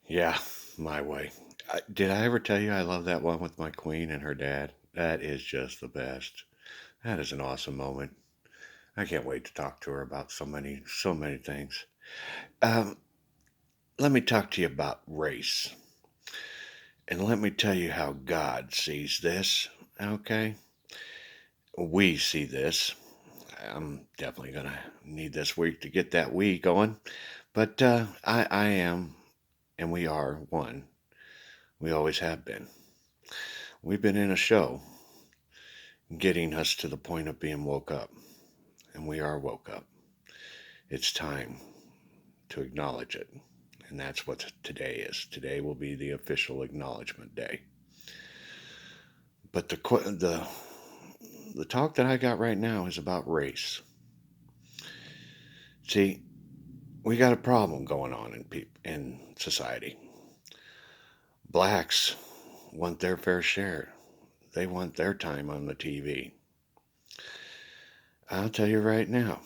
Yeah, my way. Did I ever tell you I love that one with my queen and her dad? That is just the best. That is an awesome moment. I can't wait to talk to her about so many things. Um, Let me talk to you about race. And let me tell you how God sees this. Okay? We see this. I'm definitely going to need this week to get that we going. But I am, and we are one. We always have been. We've been in a show getting us to the point of being woke up. And we are woke up. It's time to acknowledge it. And that's what today is. Today will be the official acknowledgement day. But the talk that I got right now is about race. See, we got a problem going on in society. Blacks want their fair share. They want their time on the TV. I'll tell you right now,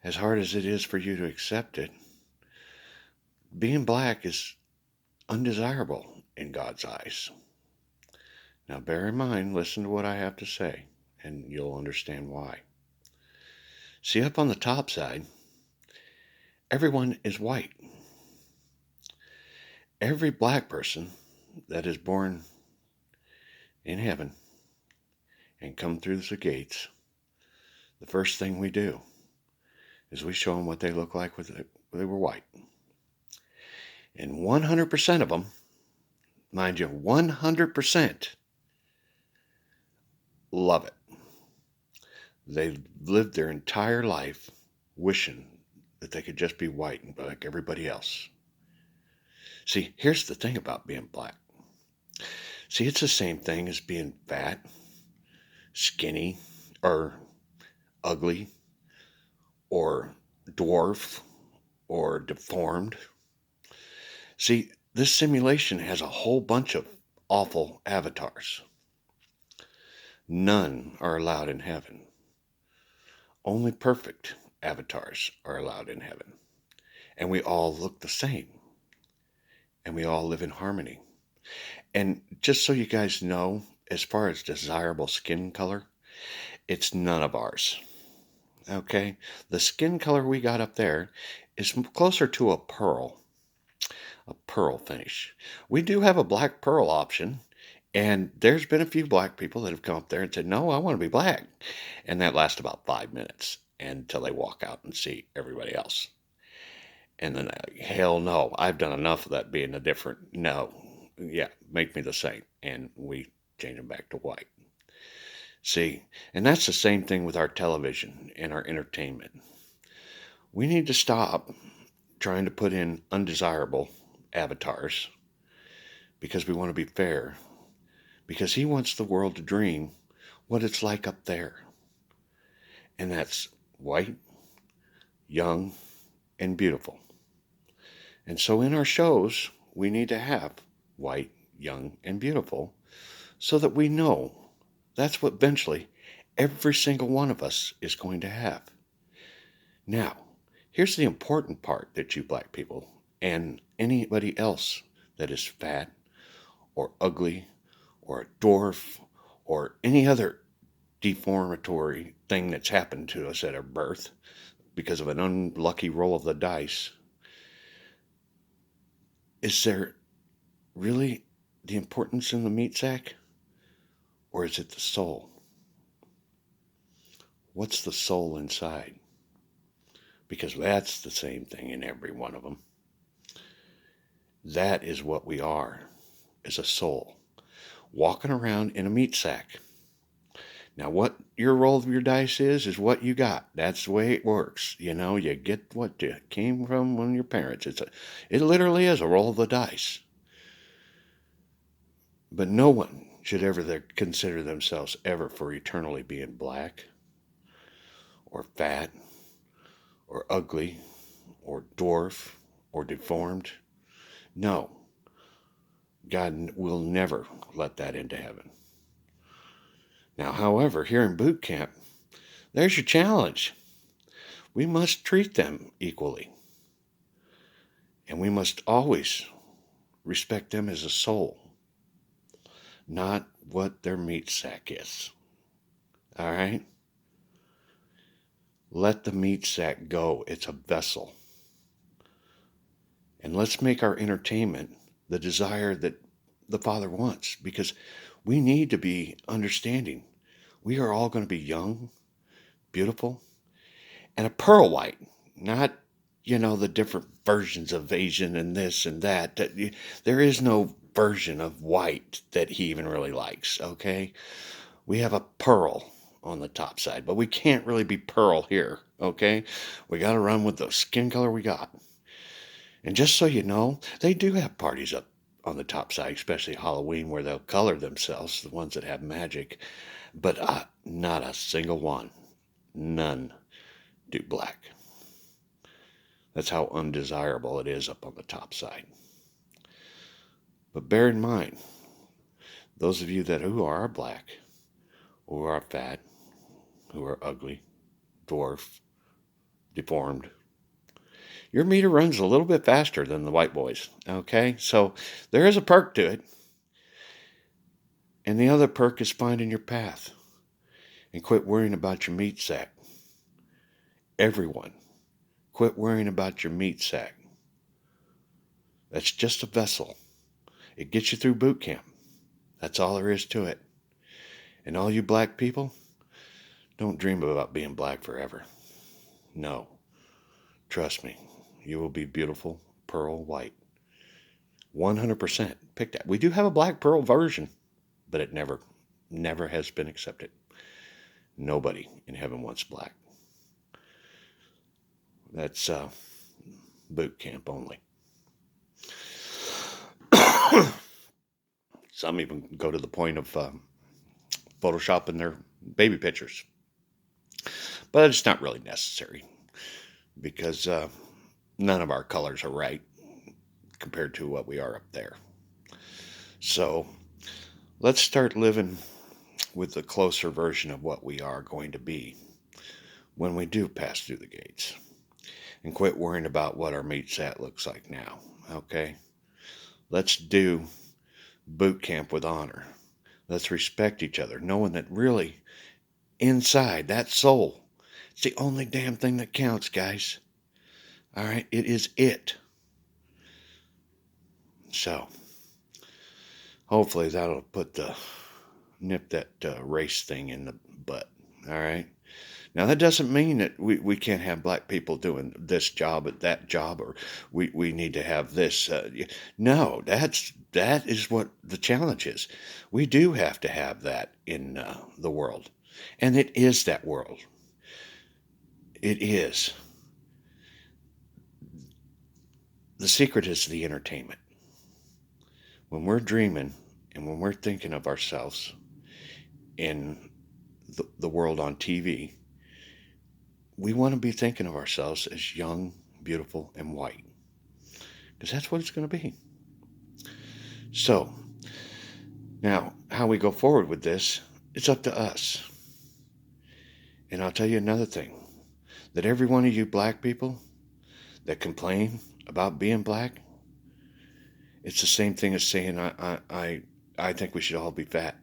as hard as it is for you to accept it, being black is undesirable in God's eyes. Now, bear in mind, listen to what I have to say, and you'll understand why. See, up on the top side, everyone is white. Every black person that is born in heaven and come through the gates, the first thing we do is we show them what they look like when they were white. And 100% of them, mind you, 100% love it. They lived their entire life wishing that they could just be white and like everybody else. See, here's the thing about being black. See, it's the same thing as being fat, skinny, or ugly, or dwarf, or deformed. See, this simulation has a whole bunch of awful avatars. None are allowed in heaven. Only perfect avatars are allowed in heaven. And we all look the same. And we all live in harmony. And just so you guys know, as far as desirable skin color, it's none of ours. Okay? The skin color we got up there is closer to a pearl finish. We do have a black pearl option, and there's been a few black people that have come up there and said, "No, I want to be black." And that lasts about 5 minutes until they walk out and see everybody else. And then, hell no, I've done enough of that being a different, no, yeah, make me the same. And we change them back to white. See, and that's the same thing with our television and our entertainment. We need to stop trying to put in undesirable avatars because we want to be fair, because he wants the world to dream what it's like up there. And that's white, young, and beautiful. And so in our shows, we need to have white, young, and beautiful so that we know that's what eventually every single one of us is going to have. Now, here's the important part that you black people and anybody else that is fat or ugly or a dwarf or any other deformatory thing that's happened to us at our birth because of an unlucky roll of the dice. Is there really the importance in the meat sack? Or is it the soul? What's the soul inside? Because that's the same thing in every one of them. That is what we are, is a soul, walking around in a meat sack. Now, what your roll of your dice is what you got. That's the way it works. You know, you get what you came from one of your parents. It literally is a roll of the dice. But no one should ever consider themselves ever for eternally being black or fat or ugly or dwarf or deformed. No, God will never let that into heaven. Now, however, here in boot camp, there's your challenge. We must treat them equally. And we must always respect them as a soul, not what their meat sack is. All right? Let the meat sack go. It's a vessel. And let's make our entertainment the desire that the Father wants, because we need to be understanding. We are all going to be young, beautiful, and a pearl white, not, the different versions of Asian and this and that. There is no version of white that he even really likes, okay? We have a pearl on the top side, but we can't really be pearl here, okay? We got to run with the skin color we got. And just so you know, they do have parties up on the top side, especially Halloween, where they'll color themselves, the ones that have magic, but not a single one. None do black. That's how undesirable it is up on the top side. But bear in mind, those of you who are black, who are fat, who are ugly, dwarf, deformed, your meter runs a little bit faster than the white boys, okay? So there is a perk to it. And the other perk is finding your path. And quit worrying about your meat sack. Everyone, quit worrying about your meat sack. That's just a vessel. It gets you through boot camp. That's all there is to it. And all you black people, don't dream about being black forever. No. Trust me, you will be beautiful pearl white. 100%. Pick that. We do have a black pearl version, but it never has been accepted. Nobody in heaven wants black. That's boot camp only. Some even go to the point of photoshopping their baby pictures. But it's not really necessary, because none of our colors are right compared to what we are up there. So let's start living with the closer version of what we are going to be when we do pass through the gates. And quit worrying about what our meat sack looks like now, okay? Let's do boot camp with honor. Let's respect each other, knowing that really, inside, that soul, it's the only damn thing that counts, guys. All right? It is it. So, hopefully that'll nip that race thing in the butt. All right? Now, that doesn't mean that we can't have black people doing this job at that job, or we need to have this. No, that is what the challenge is. We do have to have that in the world. And it is that world. It is. The secret is the entertainment. When we're dreaming and when we're thinking of ourselves in the world on TV, we want to be thinking of ourselves as young, beautiful, and white. Because that's what it's going to be. So, now, how we go forward with this, it's up to us. And I'll tell you another thing, that every one of you black people that complain about being black, it's the same thing as saying, I think we should all be fat.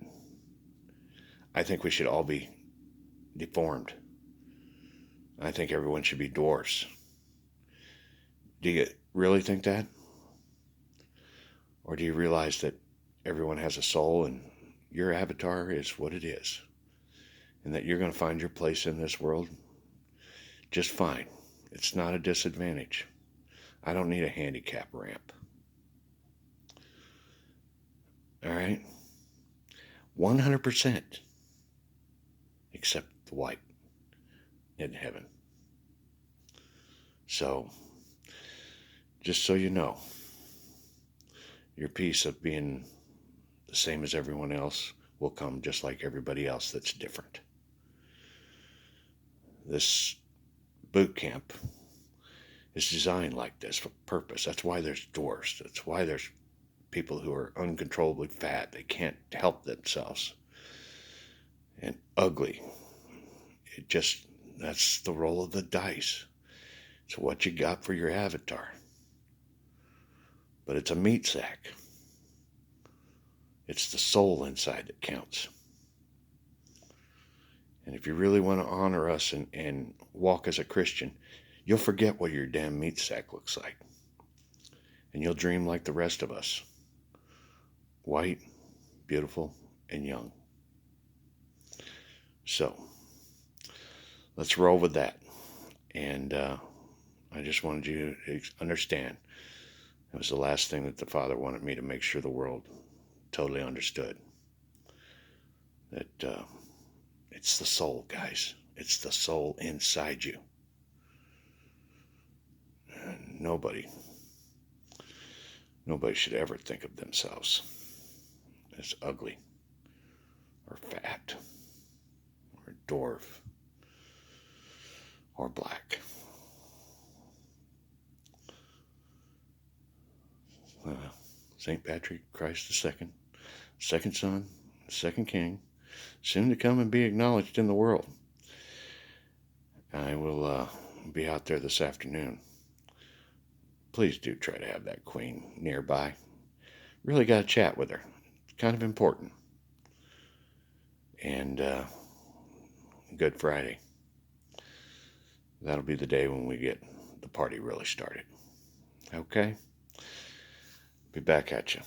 I think we should all be deformed. I think everyone should be dwarfs. Do you really think that? Or do you realize that everyone has a soul and your avatar is what it is? And that you're going to find your place in this world just fine. It's not a disadvantage. I don't need a handicap ramp. All right? 100%. Except the white in heaven. So, just so you know, your piece of being the same as everyone else will come just like everybody else that's different. This boot camp is designed like this for purpose. That's why there's dwarfs. That's why there's people who are uncontrollably fat. They can't help themselves. And ugly. That's the roll of the dice. It's what you got for your avatar. but it's a meat sack. It's the soul inside that counts. And if you really want to honor us and walk as a Christian, you'll forget what your damn meat sack looks like. And you'll dream like the rest of us. White, beautiful, and young. So, let's roll with that. And I just wanted you to understand. It was the last thing that the Father wanted me to make sure the world totally understood. That it's the soul, guys. It's the soul inside you. And nobody should ever think of themselves as ugly or fat or dwarf or black. St. Patrick, Christ II, second son, second king, soon to come and be acknowledged in the world. I will be out there this afternoon. Please do try to have that queen nearby. Really got to chat with her. It's kind of important. And Good Friday. That'll be the day when we get the party really started. Okay? Be back at you.